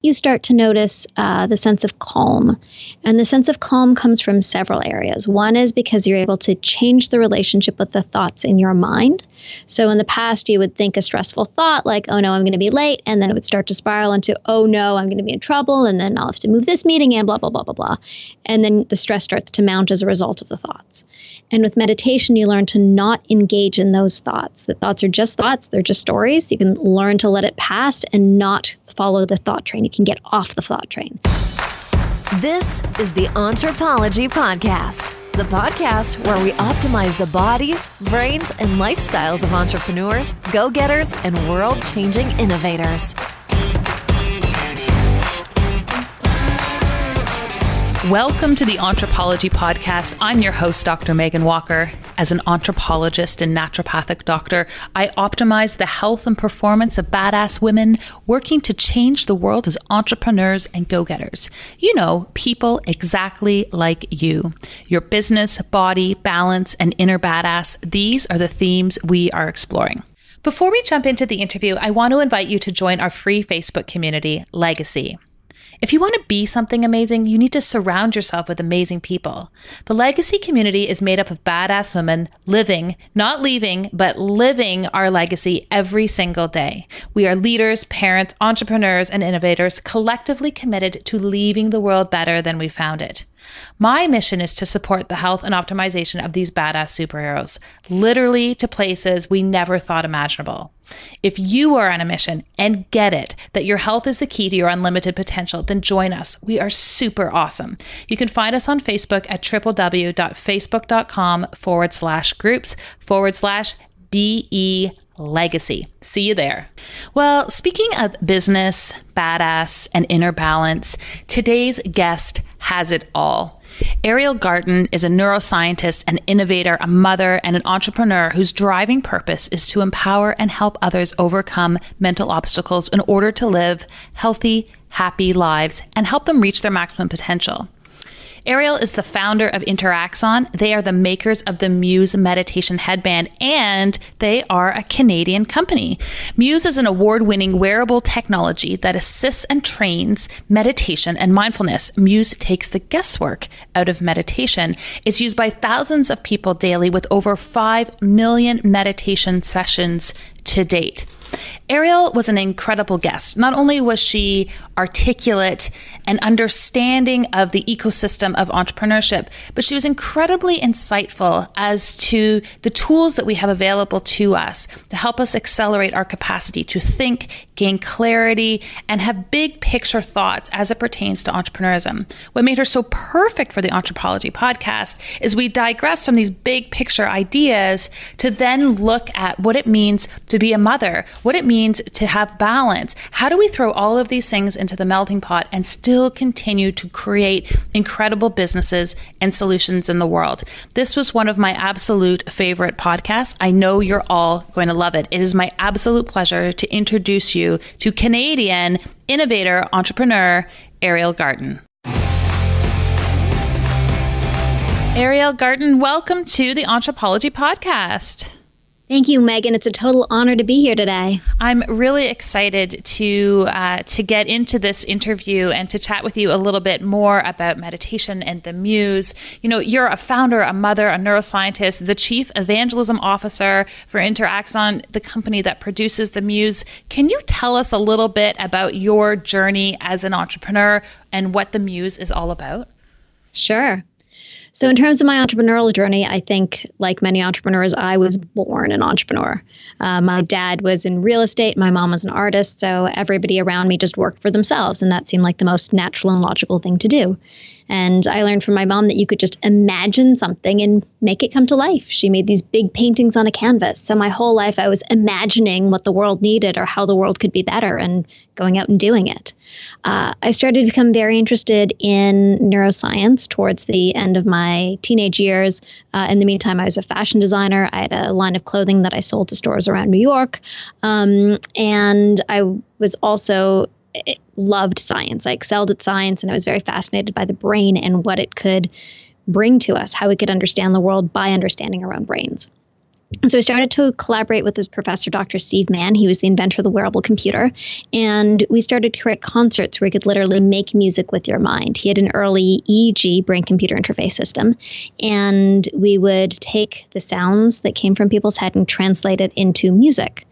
you start to notice the sense of calm. And the sense of calm comes from several areas. One is because you're able to change the relationship with the thoughts in your mind. So in the past, you would think a stressful thought like, oh no, I'm going to be late. And then it would start to spiral into, oh no, I'm going to be in trouble. And then I'll have to move this meeting and blah, blah, blah, blah, blah. And then the stress starts to mount as a result of the thoughts. And with meditation, you learn to not engage in those thoughts. The thoughts are just thoughts. They're just stories. You can learn to let it pass and not follow the thought train. You can get off the thought train. This is the Entrepology Podcast, the podcast where we optimize the bodies, brains, and lifestyles of entrepreneurs, go-getters, and world-changing innovators. Welcome to the Entrepology Podcast. I'm your host, Dr. Megan Walker. As an anthropologist and naturopathic doctor, I optimize the health and performance of badass women working to change the world as entrepreneurs and go-getters. You know, people exactly like you. Your business, body, balance, and inner badass, these are the themes we are exploring. Before we jump into the interview, I want to invite you to join our free Facebook community, Legacy. If you want to be something amazing, you need to surround yourself with amazing people. The Legacy community is made up of badass women living, not leaving, but living our legacy every single day. We are leaders, parents, entrepreneurs, and innovators collectively committed to leaving the world better than we found it. My mission is to support the health and optimization of these badass superheroes, literally to places we never thought imaginable. If you are on a mission and get it that your health is the key to your unlimited potential, then join us. We are super awesome. You can find us on Facebook at www.facebook.com/groups/BE Legacy. See you there. Well, speaking of business, badass, and inner balance, today's guest has it all. Ariel Garten is a neuroscientist, an innovator, a mother, and an entrepreneur whose driving purpose is to empower and help others overcome mental obstacles in order to live healthy, happy lives and help them reach their maximum potential. Ariel is the founder of InteraXon. They are the makers of the Muse meditation headband, and they are a Canadian company. Muse is an award-winning wearable technology that assists and trains meditation and mindfulness. Muse takes the guesswork out of meditation. It's used by thousands of people daily with over 5 million meditation sessions to date. Ariel was an incredible guest. Not only was she articulate and understanding of the ecosystem of entrepreneurship, but she was incredibly insightful as to the tools that we have available to us to help us accelerate our capacity to think, gain clarity, and have big picture thoughts as it pertains to entrepreneurism. What made her so perfect for the Entrepology podcast is we digress from these big picture ideas to then look at what it means to be a mother, what it means to have balance. How do we throw all of these things into the melting pot and still continue to create incredible businesses and solutions in the world? This was one of my absolute favorite podcasts. I know you're all going to love it. It is my absolute pleasure to introduce you to Canadian innovator, entrepreneur, Ariel Garten. Ariel Garten, welcome to the Entrepology podcast. Thank you, Megan. It's a total honor to be here today. I'm really excited to get into this interview and to chat with you a little bit more about meditation and the Muse. You know, you're a founder, a mother, a neuroscientist, the chief evangelism officer for InteraXon, the company that produces the Muse. Can you tell us a little bit about your journey as an entrepreneur and what the Muse is all about? Sure. So in terms of my entrepreneurial journey, I think like many entrepreneurs, I was born an entrepreneur. My dad was in real estate. My mom was an artist. So everybody around me just worked for themselves. And that seemed like the most natural and logical thing to do. And I learned from my mom that you could just imagine something and make it come to life. She made these big paintings on a canvas. So my whole life I was imagining what the world needed or how the world could be better and going out and doing it. I started to become very interested in neuroscience towards the end of my teenage years. In the meantime, I was a fashion designer. I had a line of clothing that I sold to stores around New York. And I was also loved science. I excelled at science, and I was very fascinated by the brain and what it could bring to us, how we could understand the world by understanding our own brains. So I started to collaborate with this professor, Dr. Steve Mann. He was the inventor of the wearable computer. And we started to create concerts where you could literally make music with your mind. He had an early EEG, brain-computer interface system. And we would take the sounds that came from people's head and translate it into music.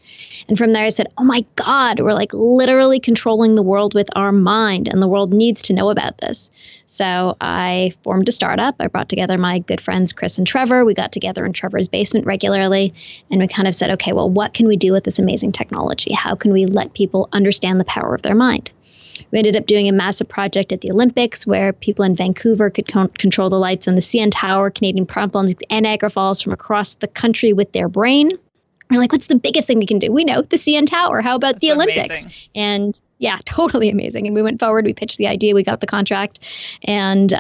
And from there, I said, oh my God, we're like literally controlling the world with our mind, and the world needs to know about this. So I formed a startup. I brought together my good friends, Chris and Trevor. We got together in Trevor's basement regularly, and we kind of said, okay, well, what can we do with this amazing technology? How can we let people understand the power of their mind? We ended up doing a massive project at the Olympics where people in Vancouver could control the lights on the CN Tower, Canadian Paralympics, and Niagara Falls from across the country with their brain. We're like, what's the biggest thing we can do? We know the CN Tower. How about the Olympics? Amazing. And yeah, totally amazing. And we went forward. We pitched the idea. We got the contract and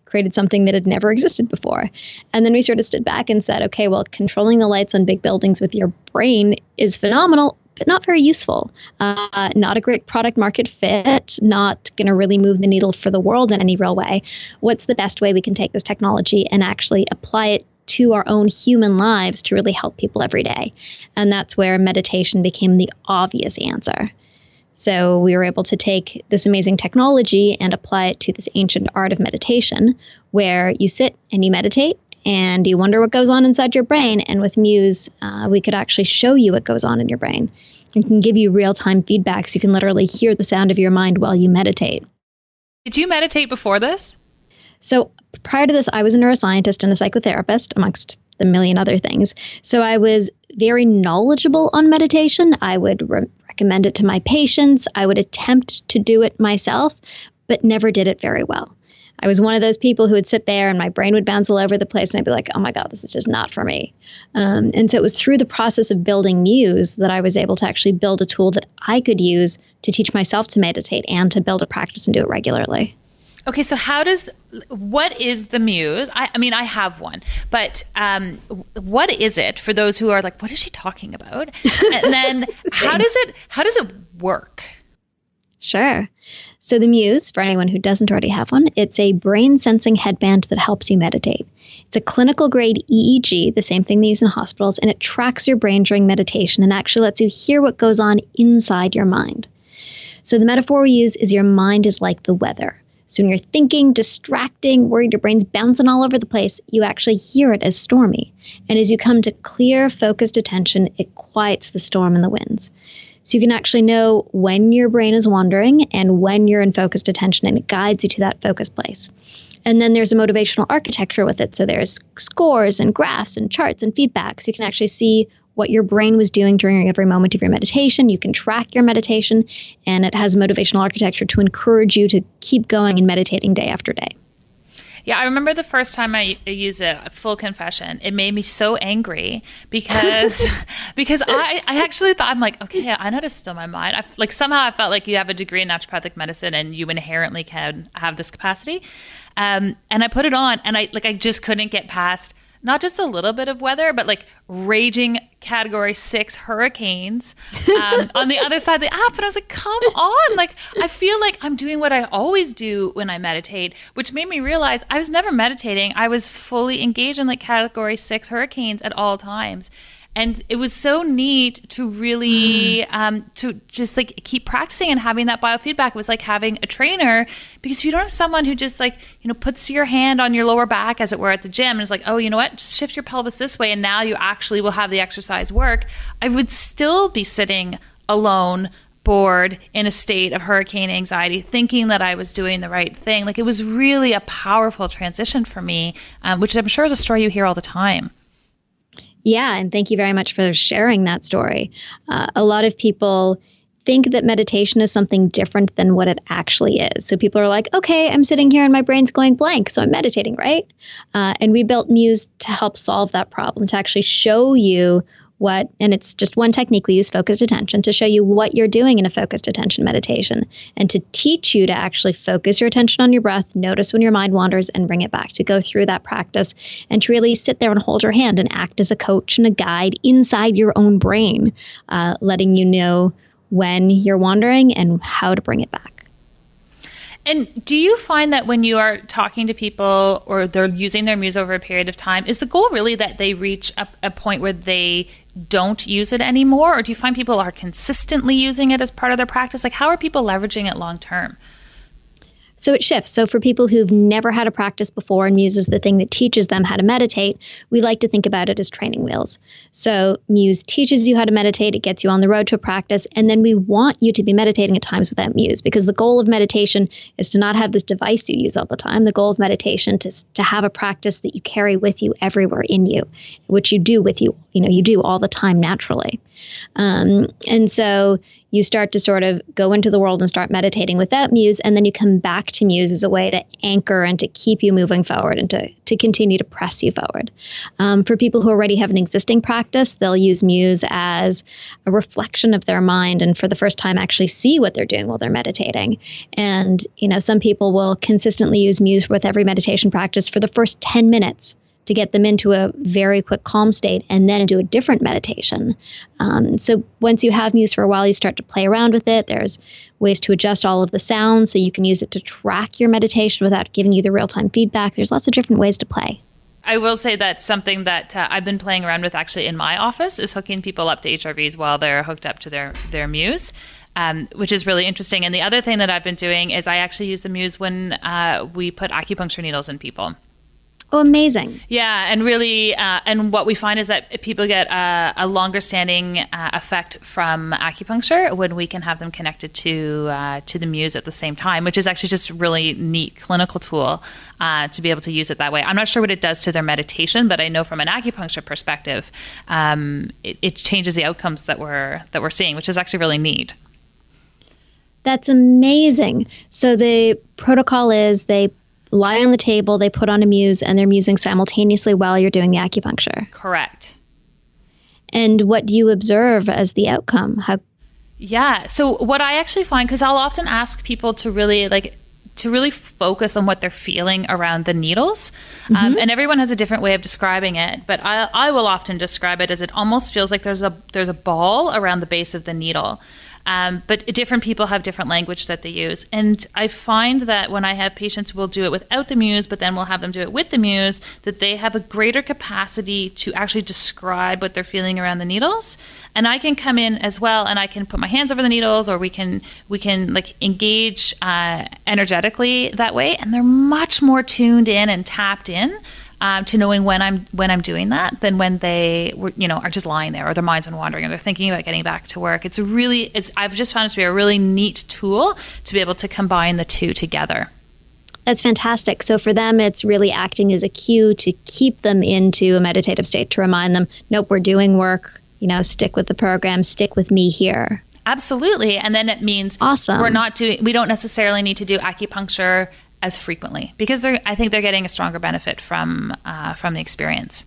created something that had never existed before. And then we sort of stood back and said, okay, well, controlling the lights on big buildings with your brain is phenomenal, but not very useful. Not a great product market fit, not going to really move the needle for the world in any real way. What's the best way we can take this technology and actually apply it to our own human lives to really help people every day? And that's where meditation became the obvious answer. So we were able to take this amazing technology and apply it to this ancient art of meditation, where you sit and you meditate and you wonder what goes on inside your brain. And with Muse, we could actually show you what goes on in your brain. We can give you real-time feedback so you can literally hear the sound of your mind while you meditate. Did you meditate before this? So prior to this, I was a neuroscientist and a psychotherapist, amongst the million other things. So I was very knowledgeable on meditation. I would recommend it to my patients. I would attempt to do it myself, but never did it very well. I was one of those people who would sit there and my brain would bounce all over the place and I'd be like, oh my God, this is just not for me. And so it was through the process of building Muse that I was able to actually build a tool that I could use to teach myself to meditate and to build a practice and do it regularly. Okay, so what is the Muse? I mean, I have one, but what is it for those who are like, what is she talking about? And then how does it work? Sure. So the Muse, for anyone who doesn't already have one, it's a brain sensing headband that helps you meditate. It's a clinical grade EEG, the same thing they use in hospitals, and it tracks your brain during meditation and actually lets you hear what goes on inside your mind. So the metaphor we use is your mind is like the weather. So when you're thinking, distracting, worried, your brain's bouncing all over the place, you actually hear it as stormy. And as you come to clear, focused attention, it quiets the storm and the winds. So you can actually know when your brain is wandering and when you're in focused attention, and it guides you to that focused place. And then there's a motivational architecture with it. So there's scores and graphs and charts and feedback. So you can actually see what your brain was doing during every moment of your meditation. You can track your meditation, and it has motivational architecture to encourage you to keep going and meditating day after day. Yeah, I remember the first time I used it, full confession, it made me so angry because I actually thought, I'm like, okay, I know how to still my mind. Somehow I felt like you have a degree in naturopathic medicine and you inherently can have this capacity. And I put it on and I just couldn't get past not just a little bit of weather, but like raging category 6 hurricanes on the other side of the app. And I was like, come on. Like, I feel like I'm doing what I always do when I meditate, which made me realize I was never meditating. I was fully engaged in like category 6 hurricanes at all times. And it was so neat to really to just like keep practicing and having that biofeedback. It was like having a trainer, because if you don't have someone who just like, puts your hand on your lower back, as it were, at the gym and is like, oh, you know what, just shift your pelvis this way and now you actually will have the exercise work, I would still be sitting alone, bored, in a state of hurricane anxiety, thinking that I was doing the right thing. Like, it was really a powerful transition for me, which I'm sure is a story you hear all the time. Yeah, and thank you very much for sharing that story. A lot of people think that meditation is something different than what it actually is. So people are like, okay, I'm sitting here and my brain's going blank, so I'm meditating, right? And we built Muse to help solve that problem, to actually show you what, and it's just one technique we use, focused attention, to show you what you're doing in a focused attention meditation and to teach you to actually focus your attention on your breath, notice when your mind wanders and bring it back, to go through that practice and to really sit there and hold your hand and act as a coach and a guide inside your own brain, letting you know when you're wandering and how to bring it back. And do you find that when you are talking to people or they're using their Muse over a period of time, is the goal really that they reach a point where they don't use it anymore? Or do you find people are consistently using it as part of their practice? Like, how are people leveraging it long term? So it shifts. So for people who've never had a practice before and Muse is the thing that teaches them how to meditate, we like to think about it as training wheels. So Muse teaches you how to meditate. It gets you on the road to a practice. And then we want you to be meditating at times without Muse, because the goal of meditation is to not have this device you use all the time. The goal of meditation is to have a practice that you carry with you everywhere in you, which you do with you. You do all the time naturally. And so you start to sort of go into the world and start meditating without Muse, and then you come back to Muse as a way to anchor and to keep you moving forward and to continue to press you forward. For people who already have an existing practice, they'll use Muse as a reflection of their mind and for the first time actually see what they're doing while they're meditating. And, some people will consistently use Muse with every meditation practice for the first 10 minutes. To get them into a very quick calm state and then into a different meditation. So once you have Muse for a while, you start to play around with it. There's ways to adjust all of the sounds so you can use it to track your meditation without giving you the real-time feedback. There's lots of different ways to play. I will say that's something that I've been playing around with actually in my office, is hooking people up to HRVs while they're hooked up to their Muse. Which is really interesting. And the other thing that I've been doing is I actually use the Muse when we put acupuncture needles in people. Oh, amazing. Yeah, and really, and what we find is that people get a longer standing effect from acupuncture when we can have them connected to the Muse at the same time, which is actually just a really neat clinical tool to be able to use it that way. I'm not sure what it does to their meditation, but I know from an acupuncture perspective, it changes the outcomes that we're seeing, which is actually really neat. That's amazing. So the protocol is they lie on the table, they put on a Muse, and they're musing simultaneously while you're doing the acupuncture. Correct. And what do you observe as the outcome? Yeah. So what I actually find, because I'll often ask people to really focus on what they're feeling around the needles. Mm-hmm. And everyone has a different way of describing it, but I will often describe it as it almost feels like there's a ball around the base of the needle. But different people have different language that they use. And I find that when I have patients who will do it without the Muse, but then we'll have them do it with the Muse, that they have a greater capacity to actually describe what they're feeling around the needles. And I can come in as well, and I can put my hands over the needles, or we can like engage energetically that way. And they're much more tuned in and tapped in. To knowing when I'm doing that than when they are just lying there, or their mind's been wandering, or they're thinking about getting back to work. I've just found it to be a really neat tool to be able to combine the two together. That's fantastic. So for them, it's really acting as a cue to keep them into a meditative state, to remind them, nope, we're doing work, stick with the program, stick with me here. Absolutely. And then it means awesome. We don't necessarily need to do acupuncture as frequently, because I think they're getting a stronger benefit from the experience.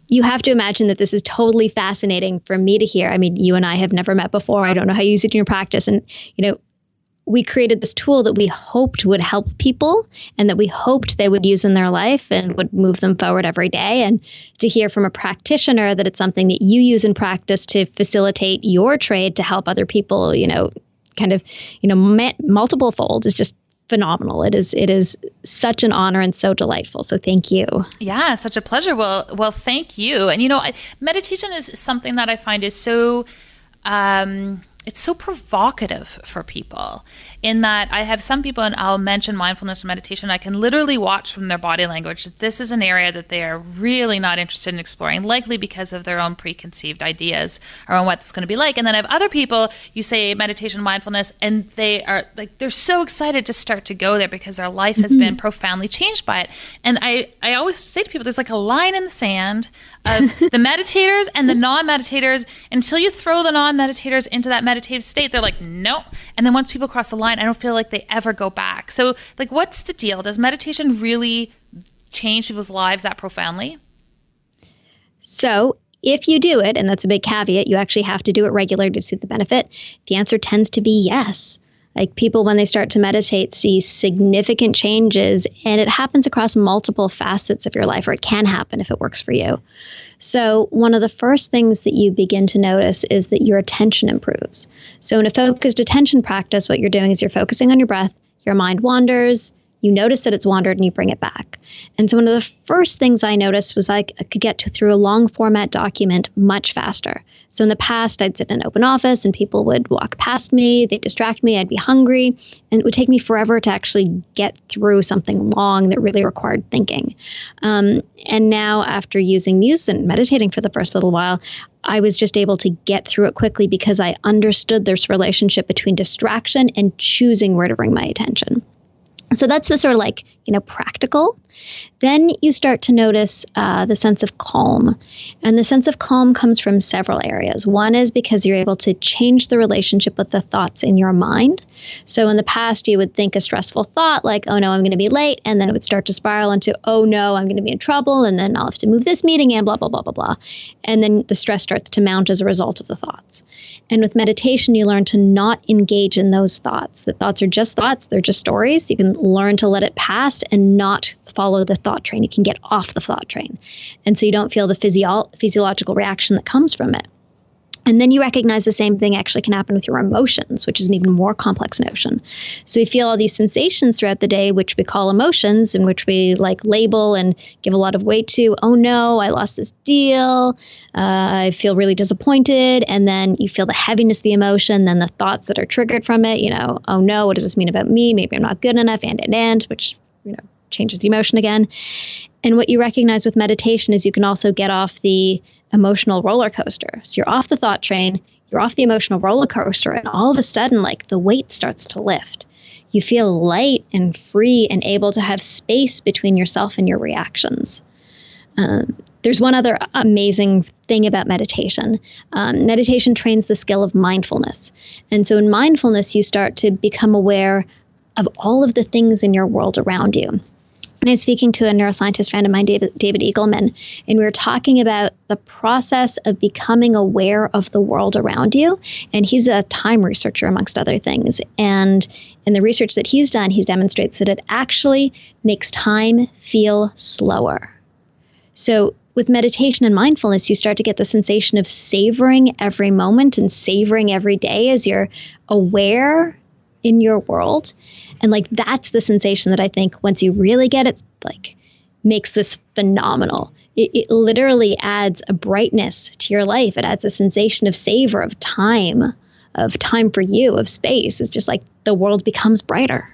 You have to imagine that this is totally fascinating for me to hear. I mean, you and I have never met before. I don't know how you use it in your practice. And, we created this tool that we hoped would help people and that we hoped they would use in their life and would move them forward every day. And to hear from a practitioner that it's something that you use in practice to facilitate your trade to help other people, multiple fold is just phenomenal. It is such an honor and so delightful. So thank you. Yeah, such a pleasure. Well, thank you. And meditation is something that I find is so it's so provocative for people, in that I have some people, and I'll mention mindfulness and meditation, I can literally watch from their body language that this is an area that they are really not interested in exploring, likely because of their own preconceived ideas around what it's going to be like. And then I have other people, you say meditation, mindfulness, and they are like, they're so excited to start to go there because their life has been profoundly changed by it. And I always say to people, there's like a line in the sand of the meditators and the non-meditators. Until you throw the non-meditators into that meditative state, they're like, no. And then once people cross the line, I don't feel like they ever go back. So like, what's the deal? Does meditation really change people's lives that profoundly? So if you do it, and that's a big caveat, you actually have to do it regularly to see the benefit. The answer tends to be yes. Like, people, when they start to meditate, see significant changes, and it happens across multiple facets of your life, or it can happen if it works for you. So one of the first things that you begin to notice is that your attention improves. So in a focused attention practice, what you're doing is you're focusing on your breath, your mind wanders, you notice that it's wandered and you bring it back. And so one of the first things I noticed was I could get through a long format document much faster. So in the past, I'd sit in an open office and people would walk past me, they'd distract me, I'd be hungry, and it would take me forever to actually get through something long that really required thinking. And now after using Muse and meditating for the first little while, I was just able to get through it quickly because I understood this relationship between distraction and choosing where to bring my attention. So that's the sort of like, practical. Then you start to notice the sense of calm. And the sense of calm comes from several areas. One is because you're able to change the relationship with the thoughts in your mind. So in the past, you would think a stressful thought like, oh no, I'm going to be late. And then it would start to spiral into, oh no, I'm going to be in trouble. And then I'll have to move this meeting and blah, blah, blah, blah, blah. And then the stress starts to mount as a result of the thoughts. And with meditation, you learn to not engage in those thoughts. The thoughts are just thoughts. They're just stories. You can learn to let it pass and not follow the thought train. You can get off the thought train. And so you don't feel the physiological reaction that comes from it. And then you recognize the same thing actually can happen with your emotions, which is an even more complex notion. So we feel all these sensations throughout the day, which we call emotions, and which we label and give a lot of weight to. Oh no, I lost this deal. I feel really disappointed. And then you feel the heaviness of the emotion, then the thoughts that are triggered from it. Oh no, what does this mean about me? Maybe I'm not good enough, and, which, changes the emotion again. And what you recognize with meditation is you can also get off the emotional roller coaster. So you're off the thought train, you're off the emotional roller coaster, and all of a sudden, the weight starts to lift. You feel light and free and able to have space between yourself and your reactions. There's one other amazing thing about meditation. Meditation trains the skill of mindfulness. And so in mindfulness, you start to become aware of all of the things in your world around you. And I was speaking to a neuroscientist friend of mine, David Eagleman, and we were talking about the process of becoming aware of the world around you. And he's a time researcher, amongst other things. And in the research that he's done, he demonstrates that it actually makes time feel slower. So with meditation and mindfulness, you start to get the sensation of savoring every moment and savoring every day as you're aware in your world. And that's the sensation that I think once you really get it, makes this phenomenal. It literally adds a brightness to your life. It adds a sensation of savor, of time for you, of space. It's just the world becomes brighter.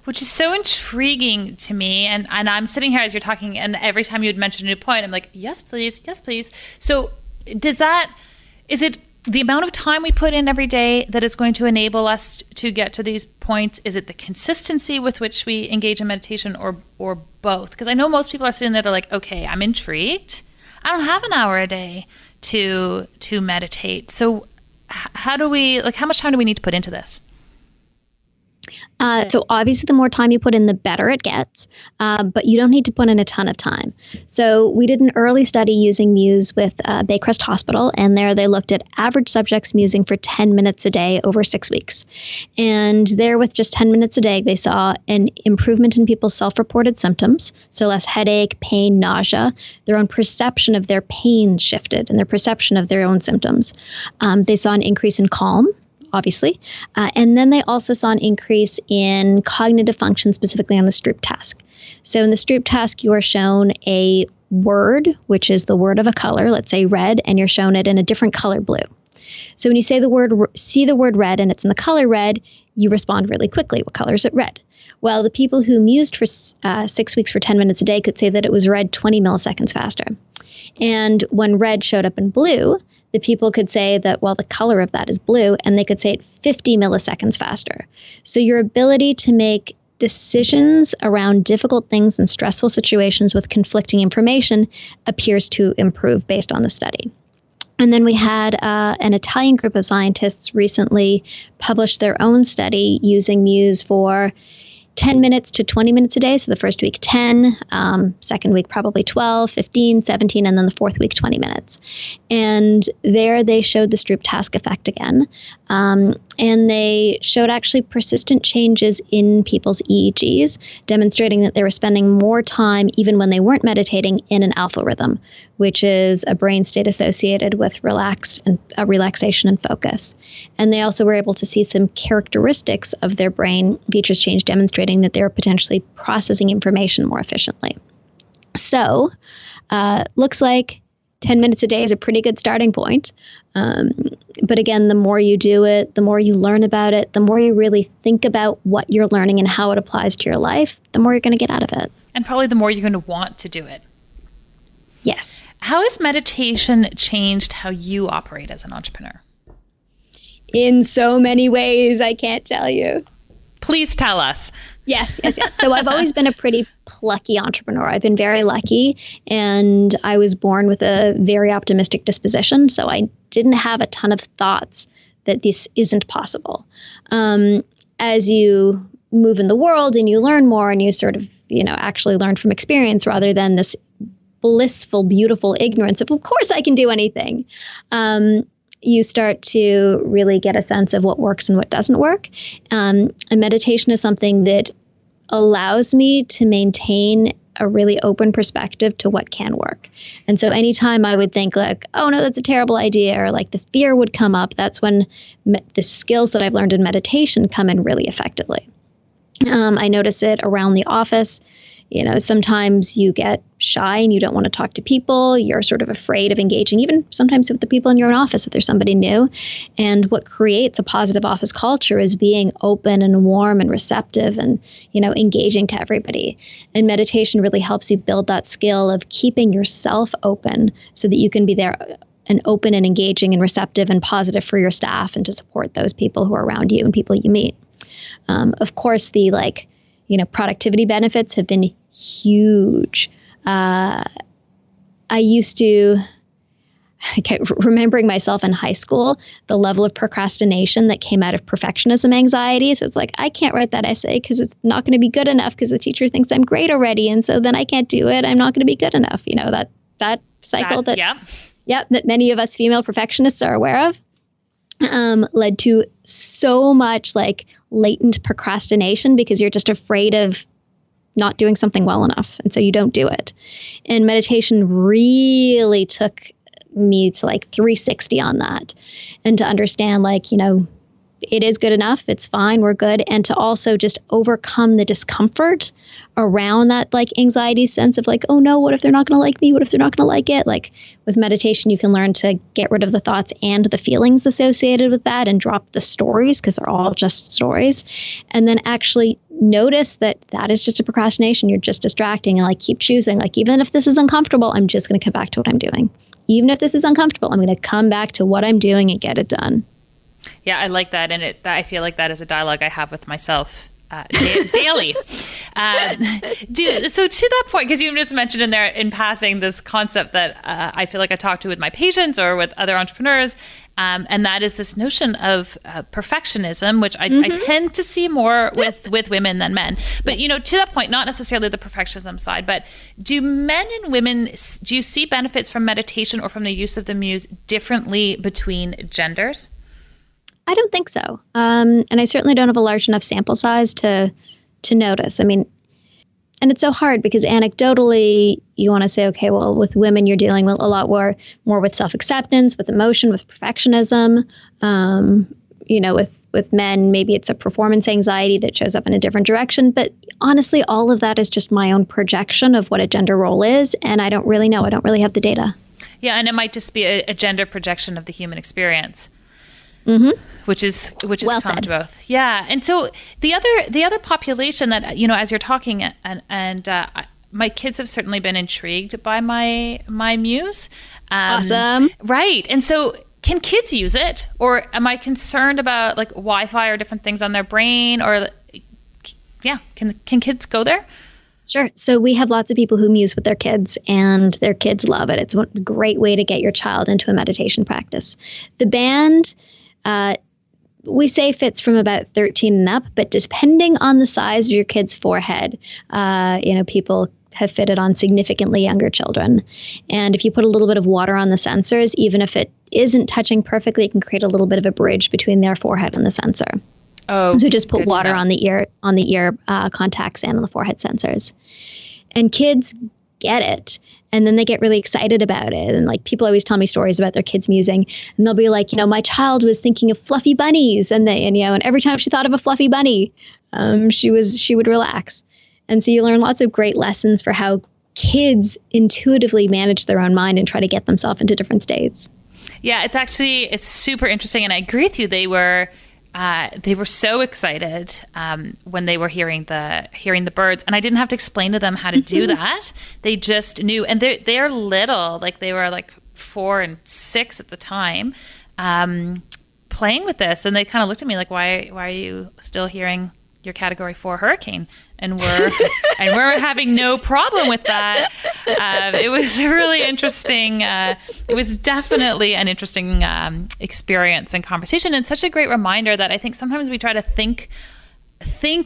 Which is so intriguing to me. And I'm sitting here as you're talking, and every time you would mention a new point, I'm like, yes, please, yes, please. So is it the amount of time we put in every day that is going to enable us to get to these points? Is it the consistency with which we engage in meditation, or both? Because I know most people are sitting there, they're like, okay, I'm intrigued. I don't have an hour a day to meditate. So how much time do we need to put into this? So obviously, the more time you put in, the better it gets, but you don't need to put in a ton of time. So we did an early study using Muse with Baycrest Hospital, and there they looked at average subjects musing for 10 minutes a day over 6 weeks. And there, with just 10 minutes a day, they saw an improvement in people's self-reported symptoms, so less headache, pain, nausea. Their own perception of their pain shifted, and their perception of their own symptoms. They saw an increase in calm, obviously. And then they also saw an increase in cognitive function, specifically on the Stroop task. So in the Stroop task, you are shown a word, which is the word of a color, let's say red, and you're shown it in a different color, blue. So when you see the word red and it's in the color red, you respond really quickly. What color is it? Red. Well, the people who mused for 6 weeks for 10 minutes a day could say that it was red 20 milliseconds faster. And when red showed up in blue, the people could say that, well, the color of that is blue, and they could say it 50 milliseconds faster. So your ability to make decisions around difficult things and stressful situations with conflicting information appears to improve based on the study. And then we had an Italian group of scientists recently publish their own study using Muse for 10 minutes to 20 minutes a day. So the first week, 10, second week, probably 12, 15, 17, and then the fourth week, 20 minutes. And there they showed the Stroop task effect again. And they showed actually persistent changes in people's EEGs, demonstrating that they were spending more time, even when they weren't meditating, in an alpha rhythm, which is a brain state associated with relaxation and focus. And they also were able to see some characteristics of their brain features change, demonstrating that they're potentially processing information more efficiently. So, looks like 10 minutes a day is a pretty good starting point. But again, the more you do it, the more you learn about it, the more you really think about what you're learning and how it applies to your life, the more you're going to get out of it. And probably the more you're going to want to do it. Yes. How has meditation changed how you operate as an entrepreneur? In so many ways, I can't tell you. Please tell us. Yes. So I've always been a pretty plucky entrepreneur. I've been very lucky, and I was born with a very optimistic disposition. So I didn't have a ton of thoughts that this isn't possible. As you move in the world and you learn more and you sort of, actually learn from experience rather than this blissful, beautiful ignorance of course I can do anything. You start to really get a sense of what works and what doesn't work. And meditation is something that allows me to maintain a really open perspective to what can work. And so anytime I would think like, oh no, that's a terrible idea, or like the fear would come up, that's when the skills that I've learned in meditation come in really effectively. I notice it around the office. Sometimes you get shy and you don't want to talk to people. You're sort of afraid of engaging, even sometimes with the people in your own office if there's somebody new. And what creates a positive office culture is being open and warm and receptive and, engaging to everybody. And meditation really helps you build that skill of keeping yourself open so that you can be there and open and engaging and receptive and positive for your staff and to support those people who are around you and people you meet. Of course, the productivity benefits have been huge. Remembering myself in high school, the level of procrastination that came out of perfectionism anxiety. So it's like, I can't write that essay because it's not going to be good enough because the teacher thinks I'm great already. And so then I can't do it. I'm not going to be good enough. That cycle that many of us female perfectionists are aware of. Led to so much latent procrastination because you're just afraid of not doing something well enough. And so you don't do it. And meditation really took me to 360 on that, and to understand it is good enough. It's fine. We're good. And to also just overcome the discomfort around that anxiety sense of oh no, what if they're not going to like me? What if they're not going to like it? With meditation, you can learn to get rid of the thoughts and the feelings associated with that and drop the stories because they're all just stories. And then actually notice that is just a procrastination. You're just distracting and keep choosing. Even if this is uncomfortable, I'm just going to come back to what I'm doing. Even if this is uncomfortable, I'm going to come back to what I'm doing and get it done. Yeah, I like that. And I feel like that is a dialogue I have with myself daily. So to that point, because you just mentioned in there in passing this concept that I feel like I talk to with my patients or with other entrepreneurs, and that is this notion of perfectionism, which I tend to see more with women than men. But, to that point, not necessarily the perfectionism side, but do men and women, do you see benefits from meditation or from the use of the Muse differently between genders? I don't think so. And I certainly don't have a large enough sample size to notice. I mean, and it's so hard because anecdotally, you want to say, okay, well, with women, you're dealing with a lot more with self-acceptance, with emotion, with perfectionism. With men, maybe it's a performance anxiety that shows up in a different direction. But honestly, all of that is just my own projection of what a gender role is. And I don't really know. I don't really have the data. Yeah, and it might just be a gender projection of the human experience. Mm-hmm. Which is well common said. to both. Yeah. And so the other population that, as you're talking and my kids have certainly been intrigued by my Muse. Awesome. Right. And so can kids use it, or am I concerned about Wi-Fi or different things on their brain, or can kids go there? Sure. So we have lots of people who muse with their kids, and their kids love it. It's a great way to get your child into a meditation practice. The band we say fits from about 13 and up, but depending on the size of your kid's forehead, people have fitted on significantly younger children. And if you put a little bit of water on the sensors, even if it isn't touching perfectly, it can create a little bit of a bridge between their forehead and the sensor. Oh, so just put water on the ear contacts and on the forehead sensors. And kids get it. And then they get really excited about it. And like people always tell me stories about their kids musing, and they'll be like, my child was thinking of fluffy bunnies, and every time she thought of a fluffy bunny, she would relax. And so you learn lots of great lessons for how kids intuitively manage their own mind and try to get themselves into different states. Yeah, it's super interesting, and I agree with you. They were so excited when they were hearing the birds, and I didn't have to explain to them how to do that. They just knew, and they're little, like they were like 4 and 6 at the time, playing with this, and they kind of looked at me like, "Why are you still hearing your Category 4 hurricane?" And we're having no problem with that. It was really interesting. It was definitely an interesting experience and conversation, and such a great reminder that I think sometimes we try to think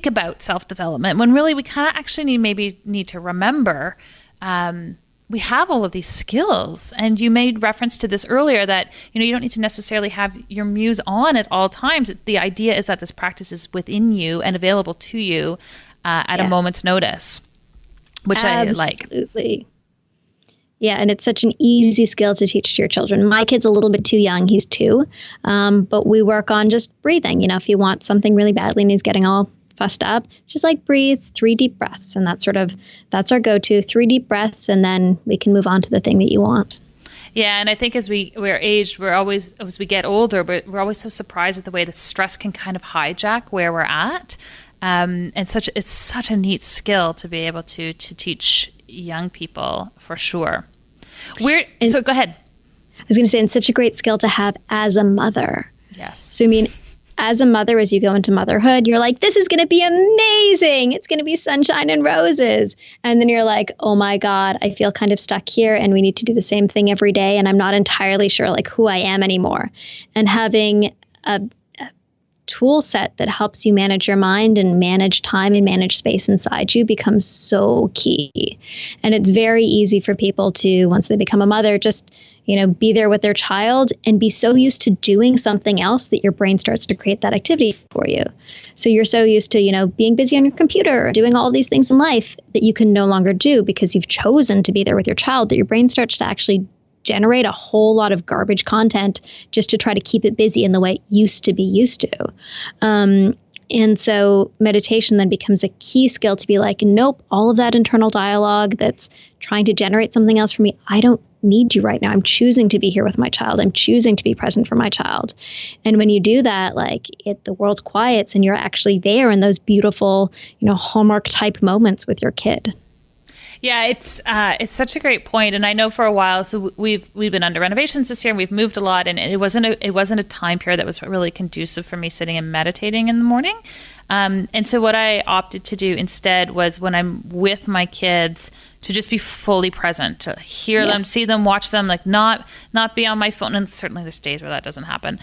about self-development when really we kind of actually need to remember we have all of these skills. And you made reference to this earlier that you don't need to necessarily have your muse on at all times. The idea is that this practice is within you and available to you at a moment's notice, which Absolutely. I like. Absolutely. Yeah, and it's such an easy skill to teach to your children. My kid's a little bit too young. He's 2. But we work on just breathing. If you want something really badly and he's getting all fussed up, just like breathe 3 deep breaths. And that's our go-to, 3 deep breaths, and then we can move on to the thing that you want. Yeah, and I think as we're aged, as we get older, but we're always so surprised at the way the stress can kind of hijack where we're at. And it's such a neat skill to be able to teach young people, for sure. So go ahead. I was going to say, it's such a great skill to have as a mother. Yes. So as a mother, as you go into motherhood, you're like, this is going to be amazing. It's going to be sunshine and roses. And then you're like, oh my God, I feel kind of stuck here, and we need to do the same thing every day, and I'm not entirely sure like who I am anymore. And having a tool set that helps you manage your mind and manage time and manage space inside you becomes so key. And it's very easy for people to, once they become a mother, just be there with their child and be so used to doing something else that your brain starts to create that activity for you. So you're so used to, being busy on your computer or doing all these things in life that you can no longer do because you've chosen to be there with your child, that your brain starts to actually generate a whole lot of garbage content just to try to keep it busy in the way it used to be used to. And so meditation then becomes a key skill to be like, nope, all of that internal dialogue that's trying to generate something else for me, I don't need you right now. I'm choosing to be here with my child. I'm choosing to be present for my child. And when you do that, the world quiets and you're actually there in those beautiful, Hallmark type moments with your kid. Yeah, it's such a great point, and I know for a while. So we've been under renovations this year, and we've moved a lot, and it wasn't a time period that was really conducive for me sitting and meditating in the morning. And so what I opted to do instead was when I'm with my kids to just be fully present, to hear them, see them, watch them, not be on my phone. And certainly there's days where that doesn't happen.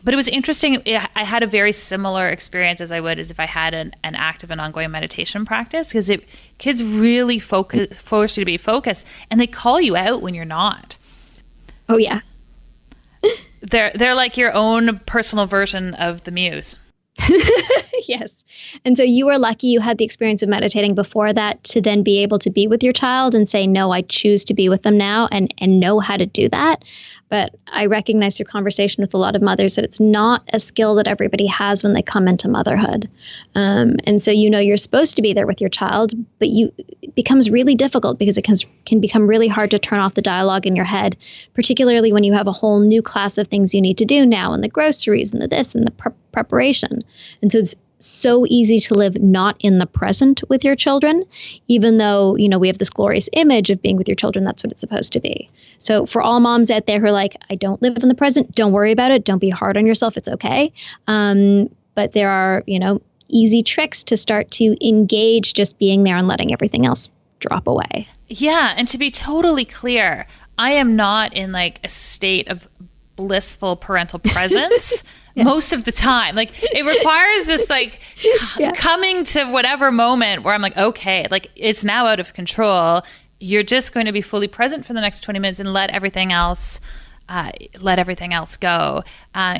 But it was interesting. I had a very similar experience as if I had an active and ongoing meditation practice, because kids really force you to be focused, and they call you out when you're not. Oh yeah. They're like your own personal version of the muse. Yes. And so you were lucky you had the experience of meditating before that to then be able to be with your child and say, no, I choose to be with them now, and know how to do that. But I recognize through conversation with a lot of mothers that it's not a skill that everybody has when they come into motherhood. And so, you're supposed to be there with your child, but it becomes really difficult because it can become really hard to turn off the dialogue in your head, particularly when you have a whole new class of things you need to do now, and the groceries and the this and the preparation. And so it's so easy to live not in the present with your children, even though, we have this glorious image of being with your children. That's what it's supposed to be. So for all moms out there who are like, I don't live in the present, don't worry about it. Don't be hard on yourself. It's okay. But there are, easy tricks to start to engage just being there and letting everything else drop away. Yeah. And to be totally clear, I am not in a state of blissful parental presence most of the time. Like it requires this like coming to whatever moment where I'm like, okay, like it's now out of control. You're just going to be fully present for the next 20 minutes and let everything else go.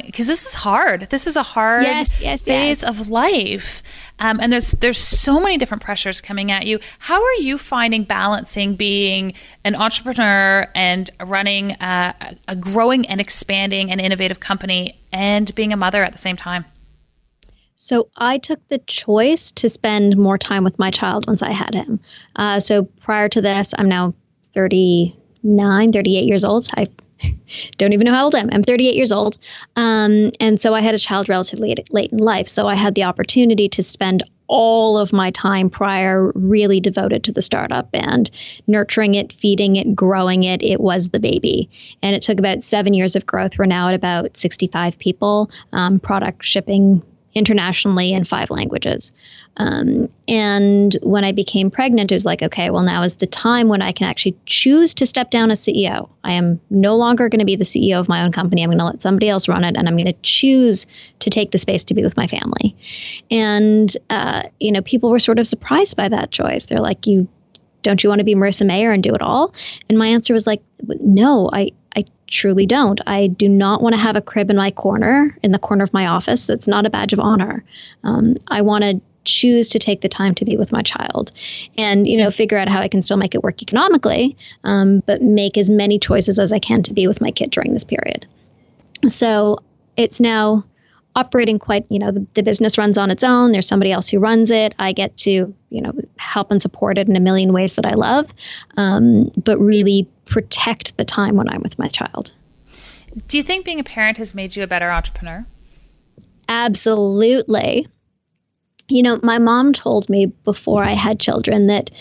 Because this is hard. This is a hard phase of life. And there's so many different pressures coming at you. How are you finding balancing being an entrepreneur and running a growing and expanding and innovative company and being a mother at the same time? So I took the choice to spend more time with my child once I had him. So prior to this, I'm now 38 years old. I don't even know how old I am. I'm 38 years old. And so I had a child relatively late in life. So I had the opportunity to spend all of my time prior really devoted to the startup and nurturing it, feeding it, growing it. It was the baby. And it took about 7 years of growth. We're now at about 65 people, product shipping internationally in 5 languages. And when I became pregnant, it was like, okay, well, now is the time when I can actually choose to step down as CEO. I am no longer going to be the CEO of my own company. I'm going to let somebody else run it, and I'm going to choose to take the space to be with my family. And, people were sort of surprised by that choice. They're like, don't you want to be Marissa Mayer and do it all? And my answer was like, no, I truly don't. I do not want to have a crib in the corner of my office. That's not a badge of honor. I want to choose to take the time to be with my child and, figure out how I can still make it work economically, but make as many choices as I can to be with my kid during this period. So it's now operating quite, the business runs on its own. There's somebody else who runs it. I get to, help and support it in a million ways that I love, but really protect the time when I'm with my child. Do you think being a parent has made you a better entrepreneur? Absolutely. My mom told me before I had children that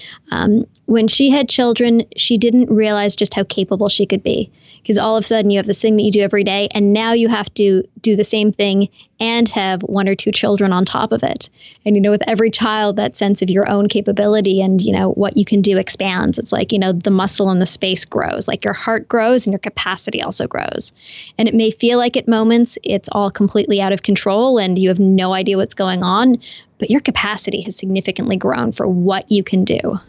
when she had children, she didn't realize just how capable she could be. Because all of a sudden you have this thing that you do every day, and now you have to do the same thing and have 1 or 2 children on top of it. And, with every child, that sense of your own capability and, what you can do expands. It's like, the muscle and the space grows, like your heart grows and your capacity also grows. And it may feel like at moments it's all completely out of control and you have no idea what's going on, but your capacity has significantly grown for what you can do.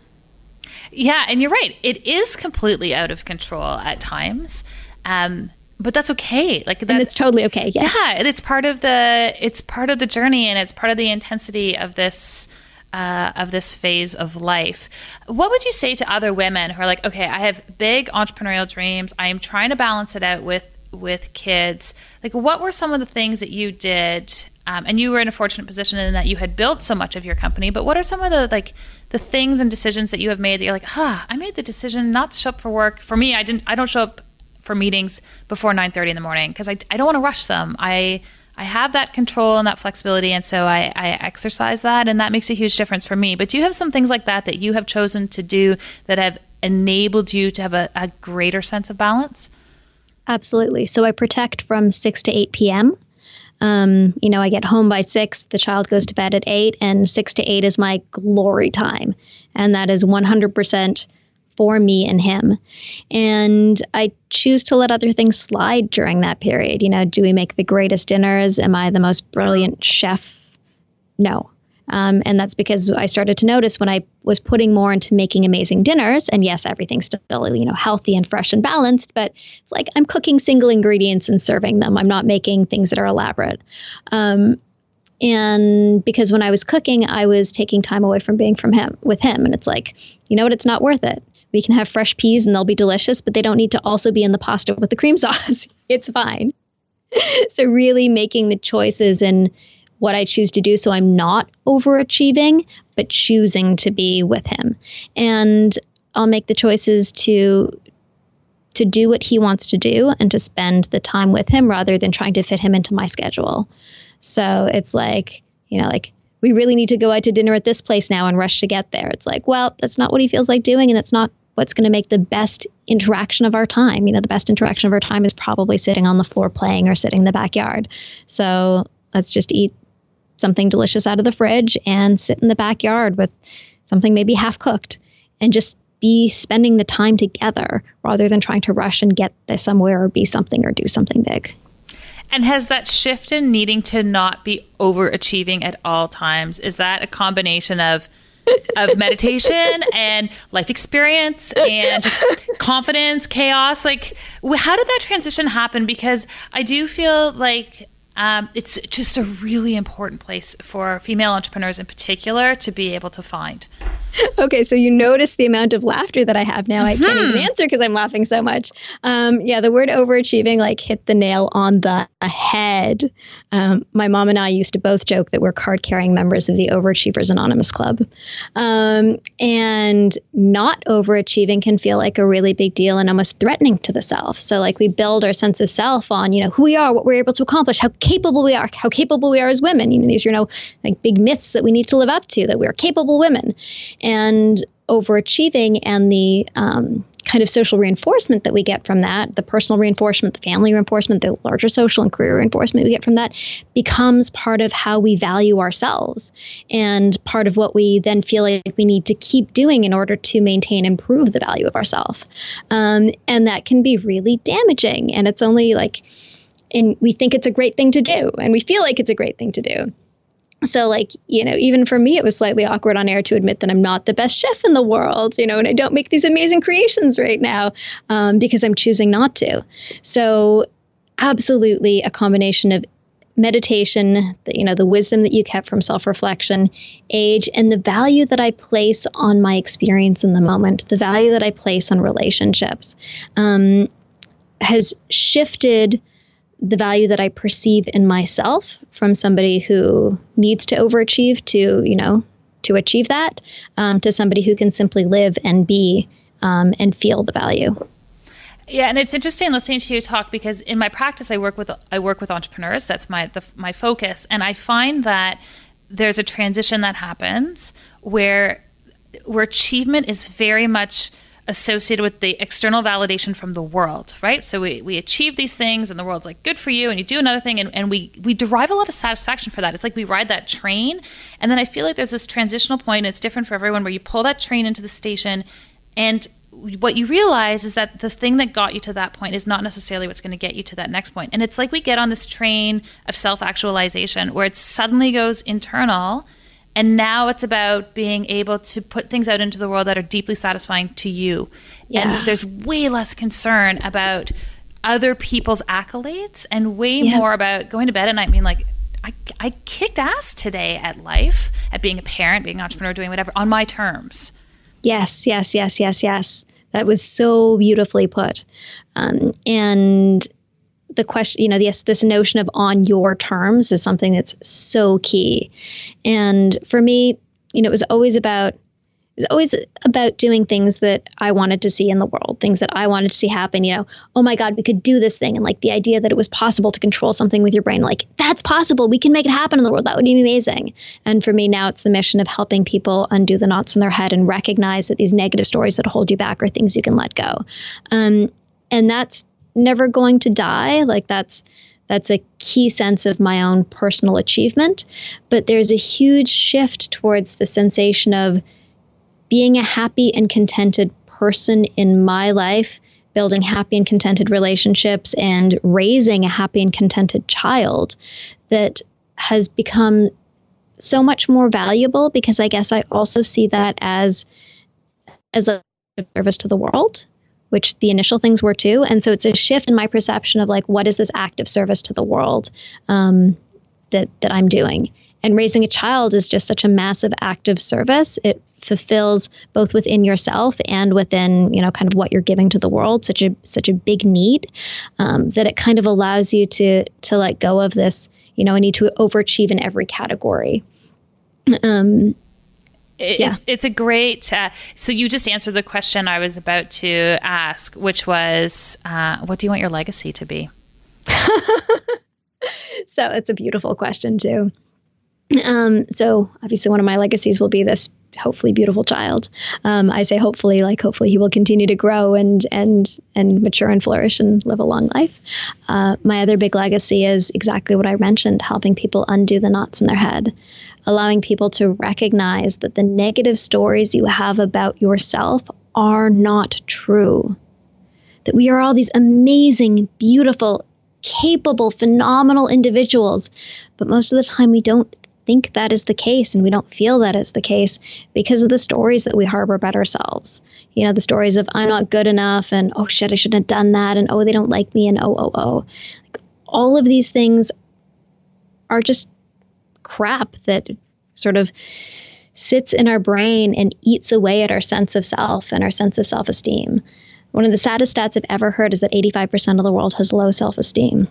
Yeah, and you're right. It is completely out of control at times, but that's okay. And it's totally okay. Yeah, it's part of the journey, and it's part of the intensity of this phase of life. What would you say to other women who are like, okay, I have big entrepreneurial dreams. I am trying to balance it out with kids. Like, what were some of the things that you did? And you were in a fortunate position in that you had built so much of your company, but what are some of the things and decisions that you have made that you're like, I made the decision not to show up for work. For me, I don't show up for meetings before 9:30 in the morning because I don't want to rush them. I have that control and that flexibility, and so I exercise that, and that makes a huge difference for me. But do you have some things like that you have chosen to do that have enabled you to have a greater sense of balance? Absolutely. So I protect from 6 to 8 p.m. I get home by 6, the child goes to bed at 8, and 6 to 8 is my glory time. And that is 100% for me and him. And I choose to let other things slide during that period. Do we make the greatest dinners? Am I the most brilliant chef? No. And that's because I started to notice when I was putting more into making amazing dinners, and yes, everything's still, healthy and fresh and balanced, but it's like I'm cooking single ingredients and serving them. I'm not making things that are elaborate. And because when I was cooking, I was taking time away from being with him. And it's like, you know what? It's not worth it. We can have fresh peas and they'll be delicious, but they don't need to also be in the pasta with the cream sauce. It's fine. So really making the choices and what I choose to do so I'm not overachieving, but choosing to be with him. And I'll make the choices to do what he wants to do and to spend the time with him rather than trying to fit him into my schedule. So it's like, we really need to go out to dinner at this place now and rush to get there. It's like, well, that's not what he feels like doing, and that's not what's going to make the best interaction of our time. The best interaction of our time is probably sitting on the floor playing or sitting in the backyard. So let's just eat something delicious out of the fridge and sit in the backyard with something maybe half cooked and just be spending the time together rather than trying to rush and get there somewhere or be something or do something big. And has that shift in needing to not be overachieving at all times, is that a combination of meditation and life experience and just confidence, chaos? Like, how did that transition happen? Because I do feel like it's just a really important place for female entrepreneurs in particular to be able to find. Okay, so you notice the amount of laughter that I have now. I can't even answer because I'm laughing so much. The word overachieving like hit the nail on the head. My mom and I used to both joke that we're card-carrying members of the Overachievers Anonymous Club. And not overachieving can feel like a really big deal and almost threatening to the self. So like we build our sense of self on, who we are, what we're able to accomplish, how capable we are as women. These are, like big myths that we need to live up to, that we're capable women. And overachieving and the kind of social reinforcement that we get from that, the personal reinforcement, the family reinforcement, the larger social and career reinforcement we get from that becomes part of how we value ourselves and part of what we then feel like we need to keep doing in order to maintain and improve the value of ourselves. And that can be really damaging. And it's only and we think it's a great thing to do and we feel like it's a great thing to do. So even for me, it was slightly awkward on air to admit that I'm not the best chef in the world, and I don't make these amazing creations right now because I'm choosing not to. So absolutely a combination of meditation, the wisdom that you kept from self-reflection, age, and the value that I place on my experience in the moment, the value that I place on relationships has shifted the value that I perceive in myself from somebody who needs to overachieve to achieve that, to somebody who can simply live and be and feel the value. Yeah, and it's interesting listening to you talk because in my practice, I work with entrepreneurs. That's my focus, and I find that there's a transition that happens where achievement is very much associated with the external validation from the world, right? So we achieve these things and the world's like, good for you, and you do another thing, and we derive a lot of satisfaction for that. It's like we ride that train, and then I feel like there's this transitional point, and it's different for everyone, where you pull that train into the station, and what you realize is that the thing that got you to that point is not necessarily what's going to get you to that next point. And it's like we get on this train of self-actualization where it suddenly goes internal, and now it's about being able to put things out into the world that are deeply satisfying to you. Yeah. And there's way less concern about other people's accolades and way more about going to bed at night and being like, I kicked ass today at life, at being a parent, being an entrepreneur, doing whatever, on my terms. Yes. That was so beautifully put. And the question, this notion of on your terms is something that's so key. And for me, it was always about doing things that I wanted to see in the world, things that I wanted to see happen. Oh my God, we could do this thing. And the idea that it was possible to control something with your brain, that's possible. We can make it happen in the world. That would be amazing. And for me now, it's the mission of helping people undo the knots in their head and recognize that these negative stories that hold you back are things you can let go. And that's never going to die. That's a key sense of my own personal achievement. But there's a huge shift towards the sensation of being a happy and contented person in my life, building happy and contented relationships, and raising a happy and contented child that has become so much more valuable, because I guess I also see that as a service to the world, which the initial things were too. And so it's a shift in my perception of what is this act of service to the world that I'm doing. And raising a child is just such a massive act of service. It fulfills both within yourself and within, kind of what you're giving to the world, such a big need, that it kind of allows you to let go of this, I need to overachieve in every category. It's a great, so you just answered the question I was about to ask, which was, what do you want your legacy to be? So it's a beautiful question too. So obviously one of my legacies will be this hopefully beautiful child. I say hopefully he will continue to grow and mature and flourish and live a long life. My other big legacy is exactly what I mentioned, helping people undo the knots in their head, allowing people to recognize that the negative stories you have about yourself are not true. That we are all these amazing, beautiful, capable, phenomenal individuals. But most of the time we don't think that is the case, and we don't feel that is the case because of the stories that we harbor about ourselves. You know, the stories of I'm not good enough, and oh shit, I shouldn't have done that, and oh, they don't like me, and oh. Like, all of these things are just crap that sort of sits in our brain and eats away at our sense of self and our sense of self-esteem. One of the saddest stats I've ever heard is that 85% of the world has low self-esteem.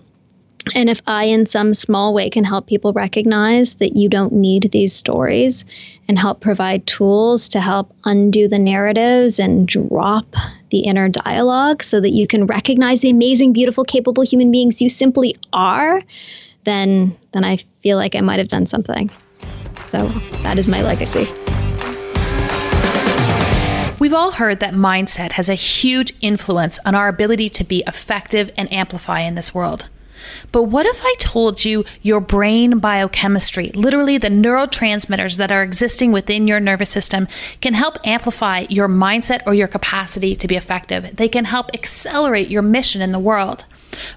And if I, in some small way, can help people recognize that you don't need these stories and help provide tools to help undo the narratives and drop the inner dialogue so that you can recognize the amazing, beautiful, capable human beings you simply are, then I feel like I might have done something. So that is my legacy. We've all heard that mindset has a huge influence on our ability to be effective and amplify in this world. But what if I told you your brain biochemistry, literally the neurotransmitters that are existing within your nervous system, can help amplify your mindset or your capacity to be effective? They can help accelerate your mission in the world.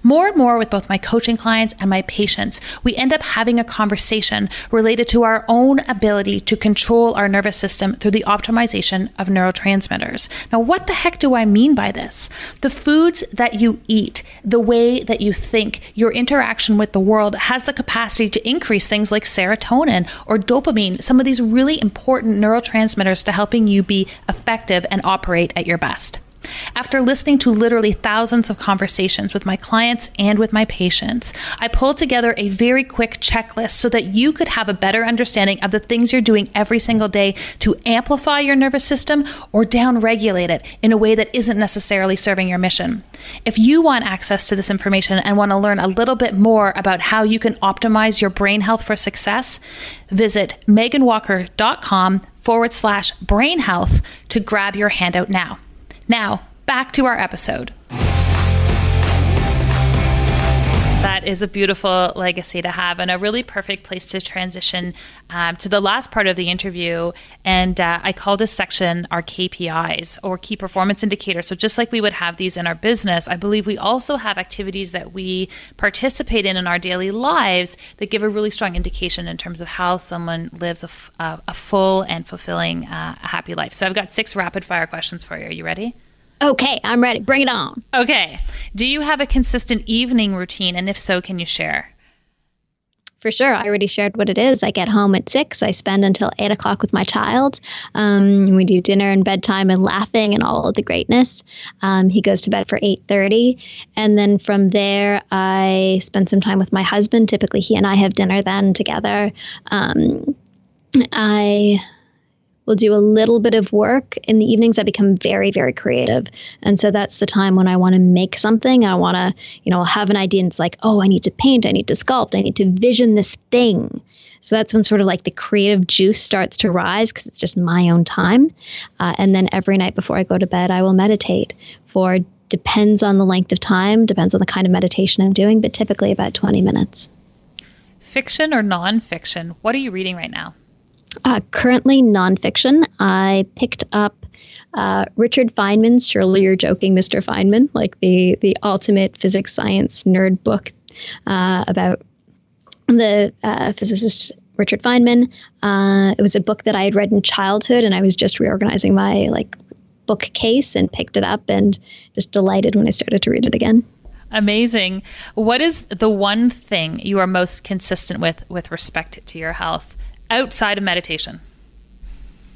More and more with both my coaching clients and my patients, we end up having a conversation related to our own ability to control our nervous system through the optimization of neurotransmitters. Now, what the heck do I mean by this? The foods that you eat, the way that you think, your interaction with the world has the capacity to increase things like serotonin or dopamine, some of these really important neurotransmitters to helping you be effective and operate at your best. After listening to literally thousands of conversations with my clients and with my patients, I pulled together a very quick checklist so that you could have a better understanding of the things you're doing every single day to amplify your nervous system or downregulate it in a way that isn't necessarily serving your mission. If you want access to this information and want to learn a little bit more about how you can optimize your brain health for success, visit meganwalker.com/brain health to grab your handout now. Now, back to our episode. That is a beautiful legacy to have and a really perfect place to transition to the last part of the interview. And I call this section our KPIs, or key performance indicators. So just like we would have these in our business, I believe we also have activities that we participate in our daily lives that give a really strong indication in terms of how someone lives a full and fulfilling, happy life. So I've got 6 rapid fire questions for you. Are you ready? Okay, I'm ready. Bring it on. Okay. Do you have a consistent evening routine? And if so, can you share? For sure. I already shared what it is. I get home at 6. I spend until 8 o'clock with my child. We do dinner and bedtime and laughing and all of the greatness. He goes to bed for 8:30. And then from there, I spend some time with my husband. Typically, he and I have dinner then together. I will do a little bit of work. In the evenings, I become very, very creative. And so that's the time when I want to make something. I want to, I'll have an idea and it's like, oh, I need to paint, I need to sculpt, I need to vision this thing. So that's when sort of like the creative juice starts to rise because it's just my own time. And then every night before I go to bed, I will meditate for, depends on the length of time, depends on the kind of meditation I'm doing, but typically about 20 minutes. Fiction or nonfiction? What are you reading right now? Currently nonfiction. I picked up Richard Feynman's Surely You're Joking, Mr. Feynman, like the ultimate physics science nerd book about the physicist Richard Feynman. It was a book that I had read in childhood, and I was just reorganizing my bookcase and picked it up and just delighted when I started to read it again. Amazing. What is the one thing you are most consistent with respect to your health outside of meditation?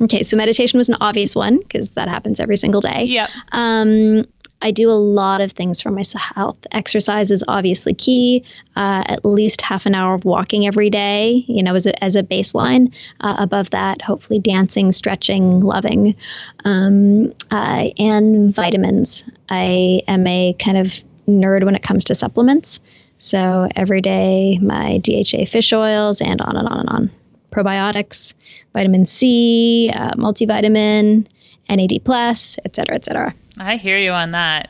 Okay, so meditation was an obvious one because that happens every single day. Yep. I do a lot of things for my health. Exercise is obviously key. At least half an hour of walking every day, as a baseline. Above that, hopefully dancing, stretching, loving, and vitamins. I am a kind of nerd when it comes to supplements. So every day, my DHA fish oils and on and on and on. Probiotics, vitamin C, multivitamin, NAD+, et cetera, et cetera. I hear you on that.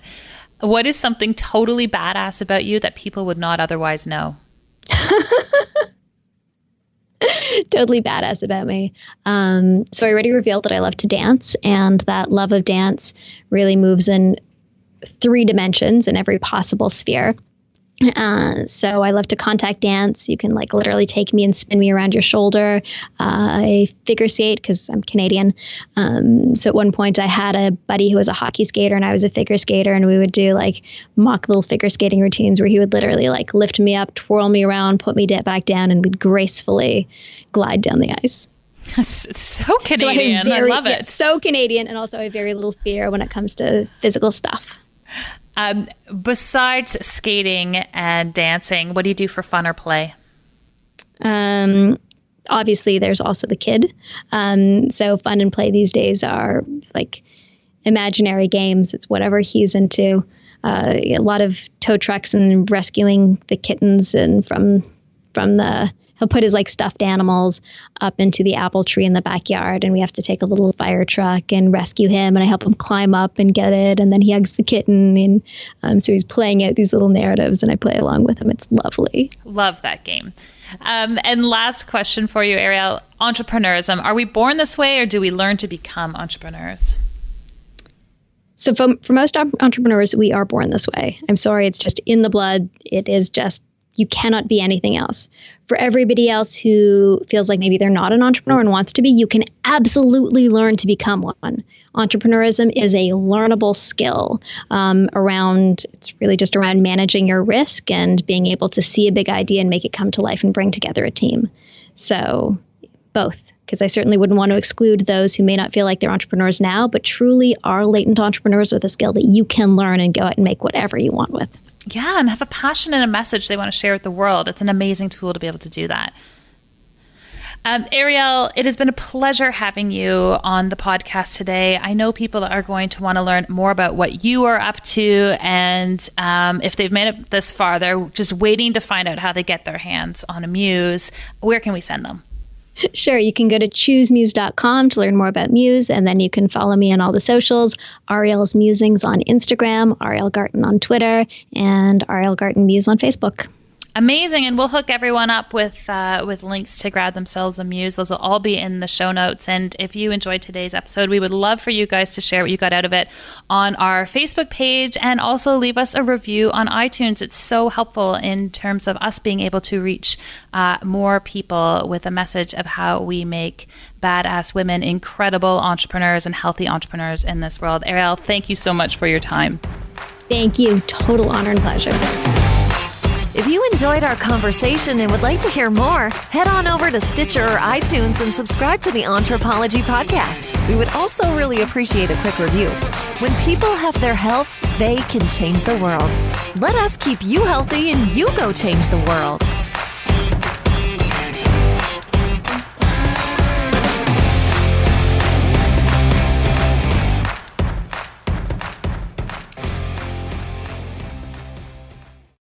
What is something totally badass about you that people would not otherwise know? Totally badass about me. So I already revealed that I love to dance, and that love of dance really moves in 3 dimensions in every possible sphere. So I love to contact dance. You can like literally take me and spin me around your shoulder. I figure skate because I'm Canadian. So at one point I had a buddy who was a hockey skater and I was a figure skater, and we would do like mock little figure skating routines where he would literally like lift me up, twirl me around, put me back down, and we'd gracefully glide down the ice. That's so Canadian. So I love it. Yeah, so Canadian, and also I have very little fear when it comes to physical stuff. Besides skating and dancing, what do you do for fun or play? Obviously, there's also the kid. So fun and play these days are like imaginary games. It's whatever he's into. A lot of tow trucks and rescuing the kittens, and from the he'll put his like stuffed animals up into the apple tree in the backyard, and we have to take a little fire truck and rescue him, and I help him climb up and get it, and then he hugs the kitten, and so he's playing out these little narratives, and I play along with him. It's lovely. Love that game. And last question for you, Ariel. Entrepreneurism. Are we born this way, or do we learn to become entrepreneurs? So for most entrepreneurs, we are born this way. I'm sorry, it's just in the blood. It is just, you cannot be anything else. For everybody else who feels like maybe they're not an entrepreneur and wants to be, you can absolutely learn to become one. Entrepreneurism is a learnable skill it's really just around managing your risk and being able to see a big idea and make it come to life and bring together a team. So both, because I certainly wouldn't want to exclude those who may not feel like they're entrepreneurs now, but truly are latent entrepreneurs with a skill that you can learn and go out and make whatever you want with. Yeah, and have a passion and a message they want to share with the world. It's an amazing tool to be able to do that. Ariel, it has been a pleasure having you on the podcast today. I know people are going to want to learn more about what you are up to, and if they've made it this far, they're just waiting to find out how they get their hands on a Muse. Where can we send them? Sure. You can go to choosemuse.com to learn more about Muse, and then you can follow me on all the socials. Ariel's Musings on Instagram, Ariel Garten on Twitter, and Ariel Garten Muse on Facebook. Amazing. And we'll hook everyone up with links to grab themselves a Muse. Those will all be in the show notes. And if you enjoyed today's episode, we would love for you guys to share what you got out of it on our Facebook page, and also leave us a review on iTunes. It's so helpful in terms of us being able to reach more people with a message of how we make badass women incredible entrepreneurs and healthy entrepreneurs in this world. Ariel, thank you so much for your time. Thank you. Total honor and pleasure. If you enjoyed our conversation and would like to hear more, head on over to Stitcher or iTunes and subscribe to the Entrepology podcast. We would also really appreciate a quick review. When people have their health, they can change the world. Let us keep you healthy and you go change the world.